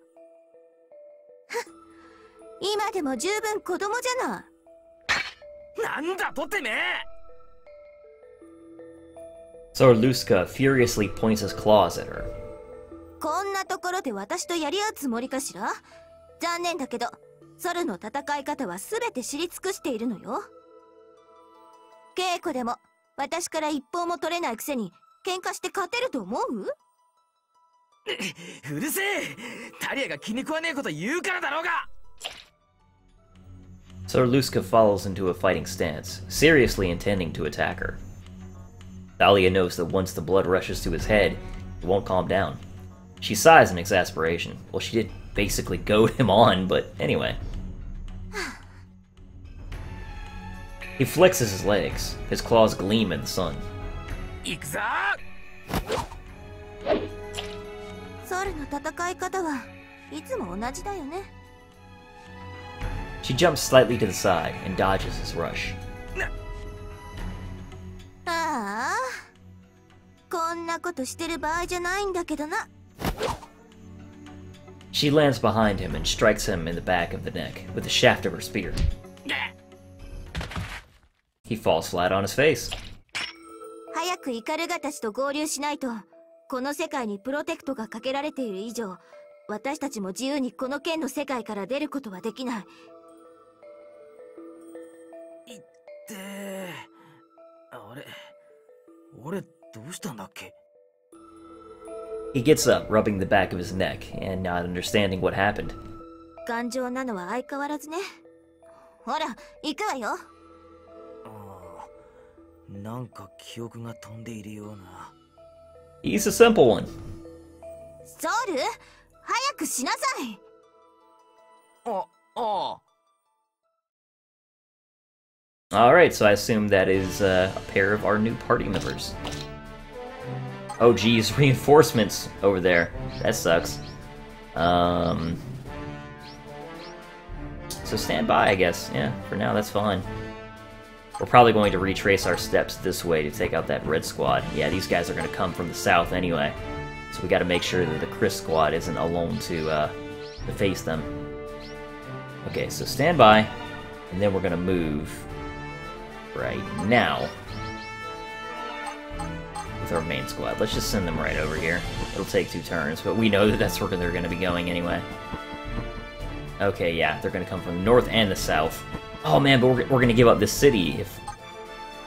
今でも十分子供じゃない。なんだとてめえ。Seinarukana furiously points his claws at her. こんなところで私とやり合うつもりかしら？残念だけど、ソルの戦い方は全て知り尽くしているのよ。稽古でも私から一本も取れないくせに喧嘩して勝てると思う？うるせえ。タリアが気に食わねえこと言うからだろうが。Seinarukana follows into a fighting stance, seriously intending to attack her. Thalia knows that once the blood rushes to his head, he won't calm down. She sighs in exasperation. Well, she did basically goad him on, but anyway. He flexes his legs. His claws gleam in the sun. 行くぞ。ソルの戦い方はいつも同じだよね。She jumps slightly to the side and dodges his rush. ああ、こんなことしてる場合じゃないんだけどな。She lands behind him and strikes him in the back of the neck with the shaft of her spear. He falls flat on his face. 早くイカルガたちと合流しないと、この世界にプロテクトがかけられている以上、私たちも自由にこの剣の世界から出ることはできない。いってー。俺どうしたんだっけ？ He gets up, rubbing the back of his neck and not understanding what happened. 頑丈なのは相変わらずね。ほら、行くわよ。なんか記憶が飛んでいるような。He's a simple one. ソウル、早くしなさい。Alright, so I assume that is a pair of our new party members. Oh geez, reinforcements over there. That sucks. So stand by, I guess. Yeah, for now that's fine. we're probably going to retrace our steps this way to take out that red squad. Yeah, these guys are going to come from the south anyway. So we got to make sure that the Chris squad isn't alone to face them. Okay, so stand by, and then we're going to move right now with our main squad. Let's just send them right over here. It'll take 2 turns, but we know that that's where they're going to be going anyway. Okay, yeah, they're going to come from the north and the south. Oh man, but we're going to give up this city if...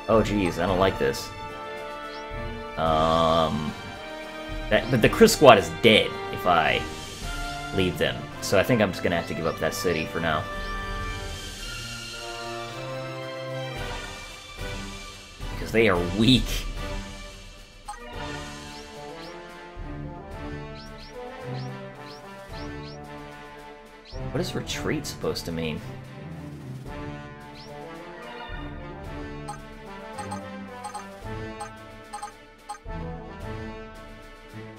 Oh geez, I don't like this. But the Chris squad is dead if I leave them. So I think I'm just going to have to give up that city for now. Because they are weak. What is retreat supposed to mean?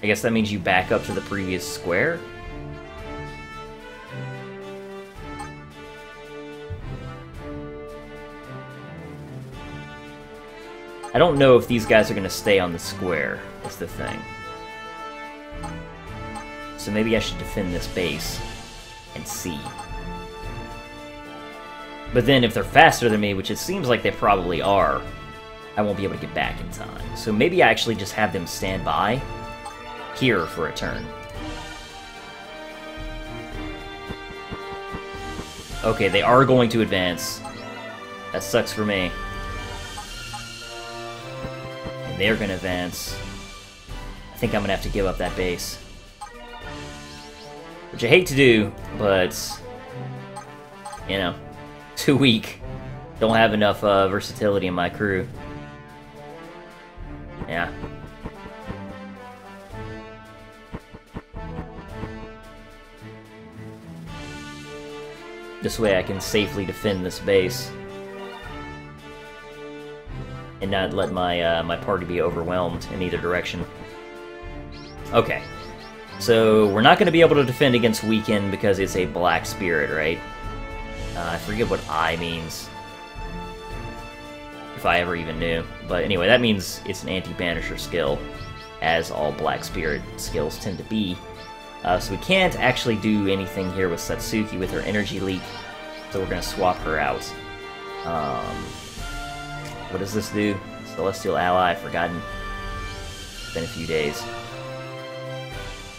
I guess that means you back up to the previous square? I don't know if these guys are going to stay on the square, is the thing. So maybe I should defend this base and see. But then if they're faster than me, which it seems like they probably are, I won't be able to get back in time. So maybe I actually just have them stand by here for a turn. Okay, they are going to advance. That sucks for me. And they're going to advance. I think I'm going to have to give up that base. Which I hate to do, but... you know, too weak. Don't have enough versatility in my crew. Yeah. This way I can safely defend this base. And not let my my party be overwhelmed in either direction. Okay. So, we're not going to be able to defend against Weaken because it's a Black Spirit, right? I forget what I means. If I ever even knew. But anyway, that means it's an anti-banisher skill, as all Black Spirit skills tend to be. So we can't actually do anything here with Satsuki with her energy leak, so we're going to swap her out. What does this do? Celestial Ally, forgotten. It's been a few days.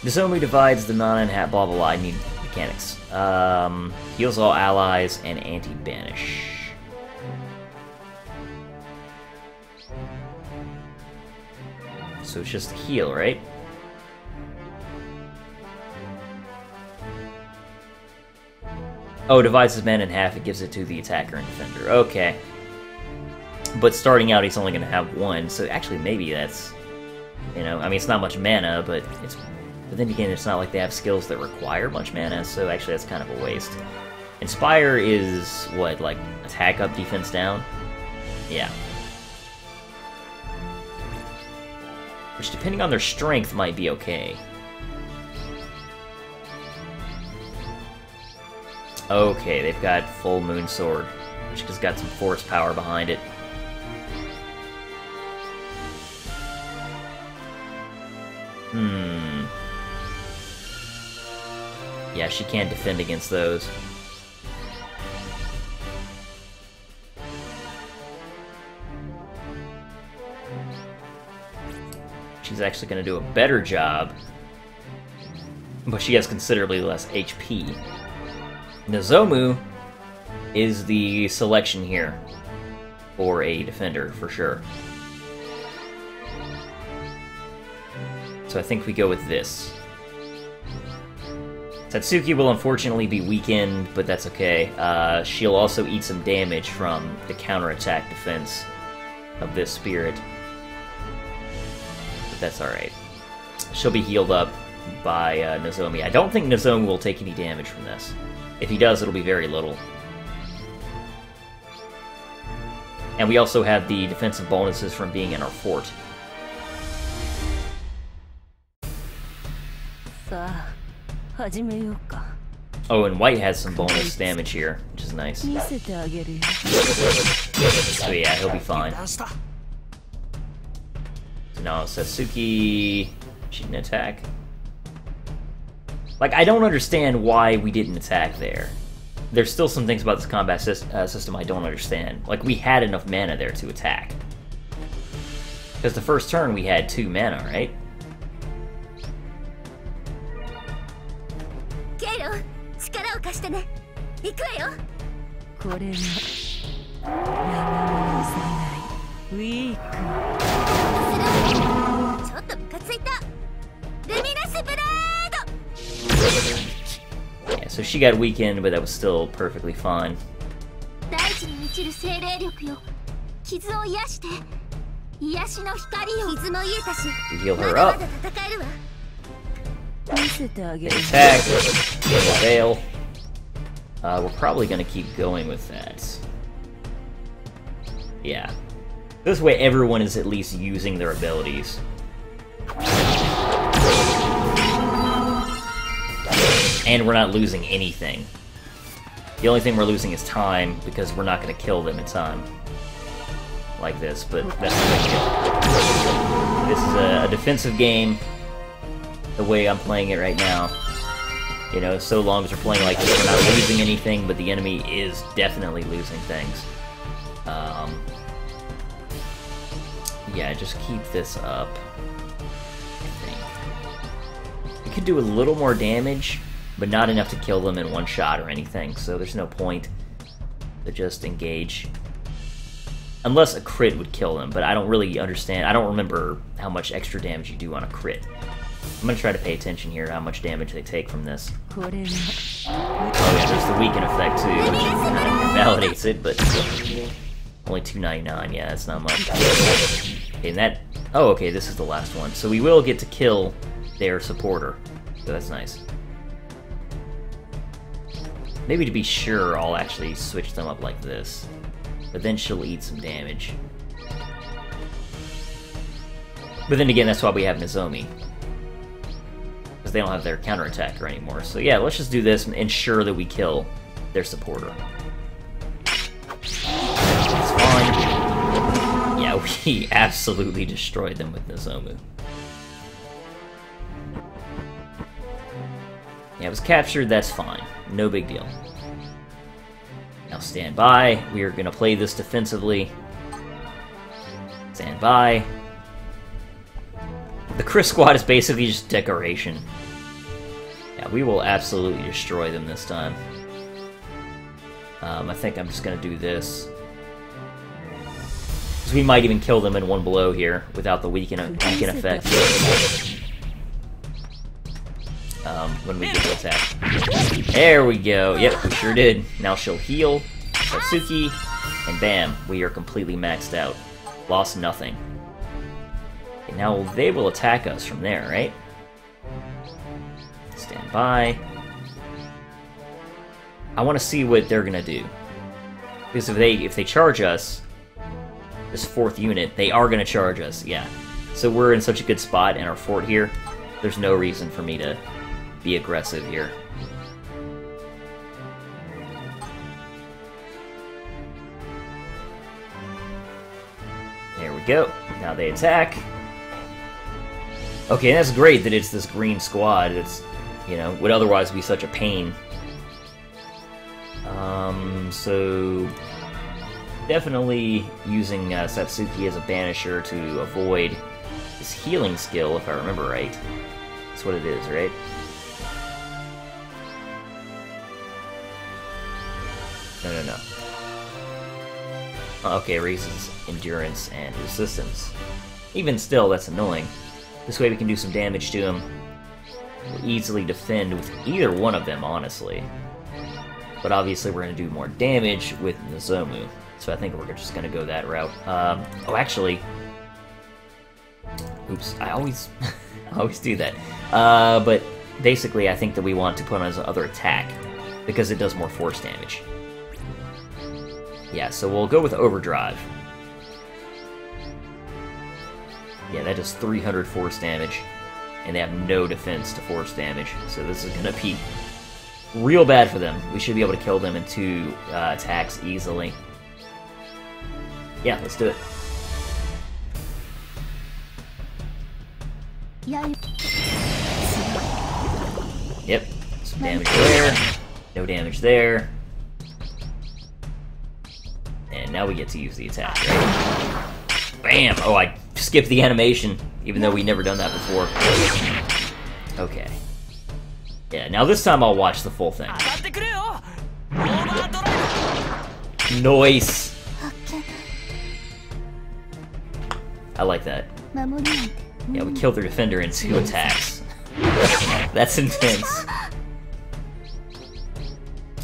Nozomu divides the mana and hat, blah blah blah. I need mechanics. Heals all allies and anti-banish. So it's just a heal, right? Oh, divides his mana in half, it gives it to the attacker and defender. Okay. But starting out, he's only going to have 1, so actually maybe that's... You know, I mean, it's not much mana, but it's... But then again, it's not like they have skills that require much mana, so actually that's kind of a waste. Inspire is, what, like, attack up, defense down? Yeah. Which, depending on their strength, might be okay. Okay, they've got Full Moon Sword, which has got some force power behind it. Yeah, she can't defend against those. She's actually going to do a better job, but she has considerably less HP. Nozomu is the selection here for a defender, for sure. So I think we go with this. Satsuki will unfortunately be weakened, but that's okay. She'll also eat some damage from the counterattack defense of this spirit. But that's alright. She'll be healed up by Nozomi. I don't think Nozomi will take any damage from this. If he does, it'll be very little. And we also have the defensive bonuses from being in our fort. Oh, and white has some bonus damage here, which is nice. So yeah, he'll be fine. So now Satsuki, she didn't attack. Like, I don't understand why we didn't attack there. There's still some things about this combat system I don't understand. Like, we had enough mana there to attack. Because the first turn we had 2 mana, right? Yeah, so she got weakened, but that was still perfectly fine. To heal her up. They attack. Veil. We're probably gonna keep going with that. Yeah. This way everyone is at least using their abilities. And we're not losing anything. The only thing we're losing is time, because we're not going to kill them in time. Like this, but that's not a big deal. This is a defensive game, the way I'm playing it right now. You know, so long as we're playing like this, we're not losing anything, but the enemy is definitely losing things. Yeah, just keep this up, I think. We could do a little more damage, but not enough to kill them in one shot or anything, so there's no point to just engage. Unless a crit would kill them, but I don't really understand. I don't remember how much extra damage you do on a crit. I'm gonna try to pay attention here to how much damage they take from this. Oh yeah, there's the weaken effect too, which kind of invalidates it, but only $2.99, yeah, that's not much. Okay, and that... Oh, okay, this is the last one. So we will get to kill their supporter, so that's nice. Maybe to be sure, I'll actually switch them up like this. But then she'll eat some damage. But then again, that's why we have Nozomi. Because they don't have their counterattacker anymore. So yeah, let's just do this and ensure that we kill their supporter. It's fine. Yeah, we absolutely destroyed them with Nozomu. Yeah, it was captured, that's fine. No big deal. Now stand by. We are going to play this defensively. Stand by. The Chris squad is basically just decoration. Yeah, we will absolutely destroy them this time. I think I'm just going to do this. Because we might even kill them in one blow here without the weaken effect. When we get to attack. There we go. Yep, we sure did. Now she'll heal Satsuki, and bam, we are completely maxed out. Lost nothing. Okay, now they will attack us from there, right? Stand by. I want to see what they're gonna do. Because if they charge us, this 4th unit, they are gonna charge us, yeah. So we're in such a good spot in our fort here, there's no reason for me to be aggressive here. There we go. Now they attack. Okay, that's great that it's this green squad. It's, you know, would otherwise be such a pain. So definitely using Satsuki as a banisher to avoid this healing skill, if I remember right. That's what it is, right? No. Okay, raises endurance and resistance. Even still, that's annoying. This way we can do some damage to him. We'll easily defend with either one of them, honestly. But obviously we're going to do more damage with Nozomu. So I think we're just going to go that route. Oh, actually... Oops, I always do that. But basically I think that we want to put on his other attack, because it does more force damage. Yeah, so we'll go with Overdrive. Yeah, that does 300 force damage, and they have no defense to force damage, so this is gonna be real bad for them. We should be able to kill them in 2 attacks easily. Yeah, let's do it. Yep, some damage there, no damage there. And now we get to use the attack, right? Bam! Oh, I skipped the animation, even though we never done that before. Okay. Yeah, now this time I'll watch the full thing. Nice! I like that. Yeah, we killed their defender in 2 attacks. That's intense.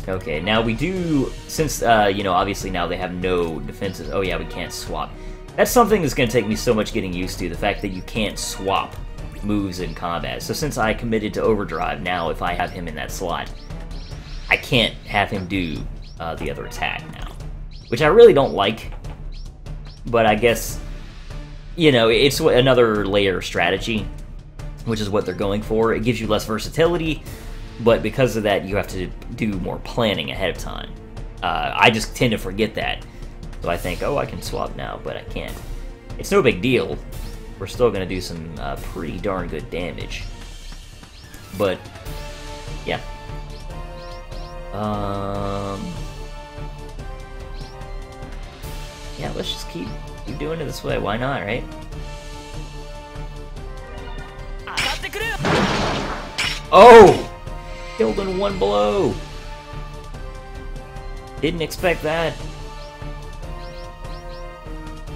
Okay, now we do, since, you know, obviously now they have no defenses. Oh yeah, we can't swap. That's something that's going to take me so much getting used to, the fact that you can't swap moves in combat. So since I committed to overdrive, now if I have him in that slot, I can't have him do the other attack now. Which I really don't like, but I guess, you know, it's another layer of strategy, which is what they're going for. It gives you less versatility, but because of that, you have to do more planning ahead of time. I just tend to forget that. So I think, oh, I can swap now, but I can't. It's no big deal. We're still going to do some pretty darn good damage. But, yeah. Yeah, let's just keep doing it this way. Why not, right? Oh! Killed in 1 blow! Didn't expect that.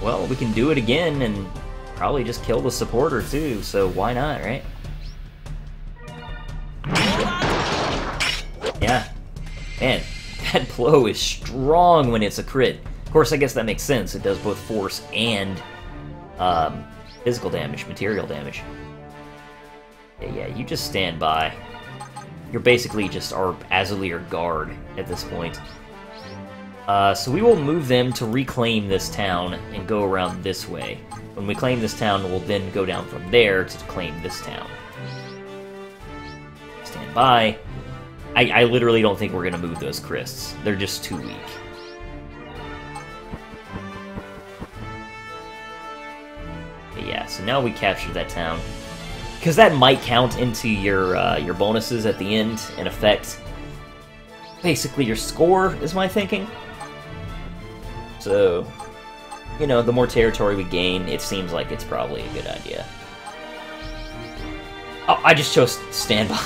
Well, we can do it again and probably just kill the supporter too, so why not, right? Yeah. Man, that blow is strong when it's a crit. Of course, I guess that makes sense. It does both force and physical damage, material damage. Yeah, you just stand by. You're basically just our Azulier guard at this point. So we will move them to reclaim this town and go around this way. When we claim this town, we'll then go down from there to claim this town. Stand by. I literally don't think we're going to move those Krists. They're just too weak. But yeah, so now we captured that town. Because that might count into your bonuses at the end and affect basically your score, is my thinking. So, you know, the more territory we gain, it seems like it's probably a good idea. Oh, I just chose standby.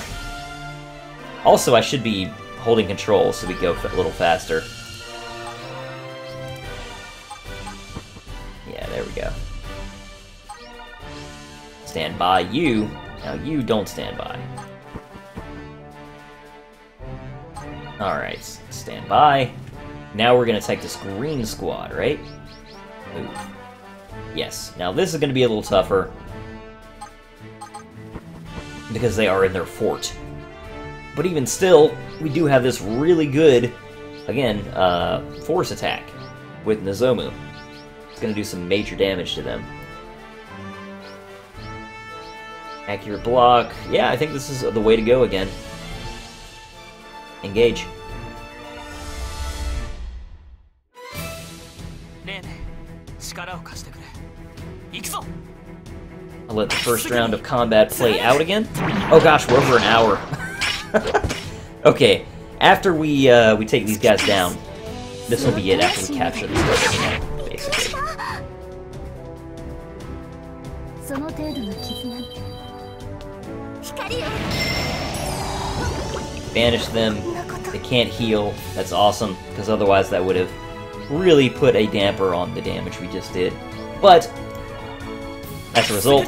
Also, I should be holding control so we go a little faster. Yeah, there we go. Stand by you. Now you don't stand by. Alright, stand by. Now we're going to take this green squad, right? Move. Yes. Now this is going to be a little tougher. Because they are in their fort. But even still, we do have this really good, again, force attack with Nozomu. It's going to do some major damage to them. Accurate block. Yeah, I think this is the way to go again. Engage. I'll let the first round of combat play out again. Oh gosh, we're over an hour. Okay, after we take these guys down, this will be it after we capture this person, basically. Banish them. They can't heal. That's awesome, because otherwise that would have really put a damper on the damage we just did. But, as a result,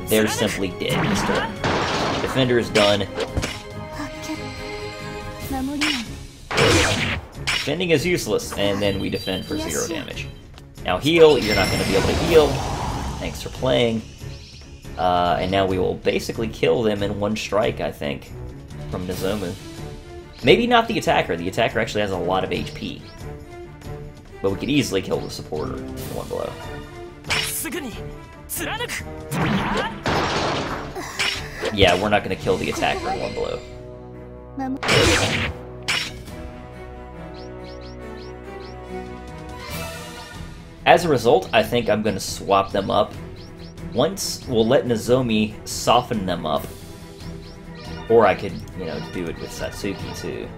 they're simply dead this turn. Defender is done. Defending is useless, and then we defend for 0 damage. Now heal, you're not going to be able to heal. Thanks for playing. And now we will basically kill them in 1 strike, I think, from Nozomu. Maybe not the attacker. The attacker actually has a lot of HP. But we could easily kill the supporter in 1 blow. Yeah, we're not going to kill the attacker in 1 blow. As a result, I think I'm going to swap them up. Once, we'll let Nozomi soften them up. Or I could, you know, do it with Satsuki, too.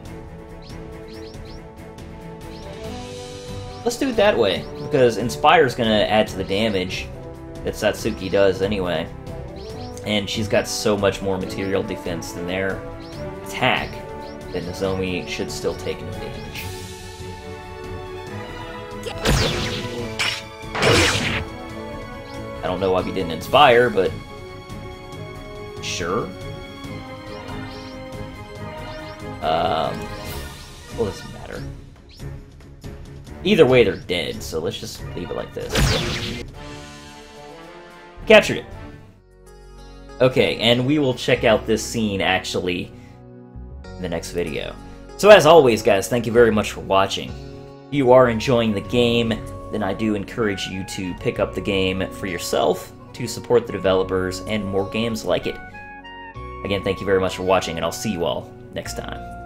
Let's do it that way, because Inspire's going to add to the damage that Satsuki does anyway. And she's got so much more material defense than their attack that Nozomi should still take no damage. I don't know why we didn't Inspire, but sure. Well, it doesn't matter. Either way, they're dead, so let's just leave it like this. Captured it. Okay, and we will check out this scene, actually, in the next video. So as always, guys, thank you very much for watching. If you are enjoying the game, then I do encourage you to pick up the game for yourself to support the developers and more games like it. Again, thank you very much for watching, and I'll see you all next time.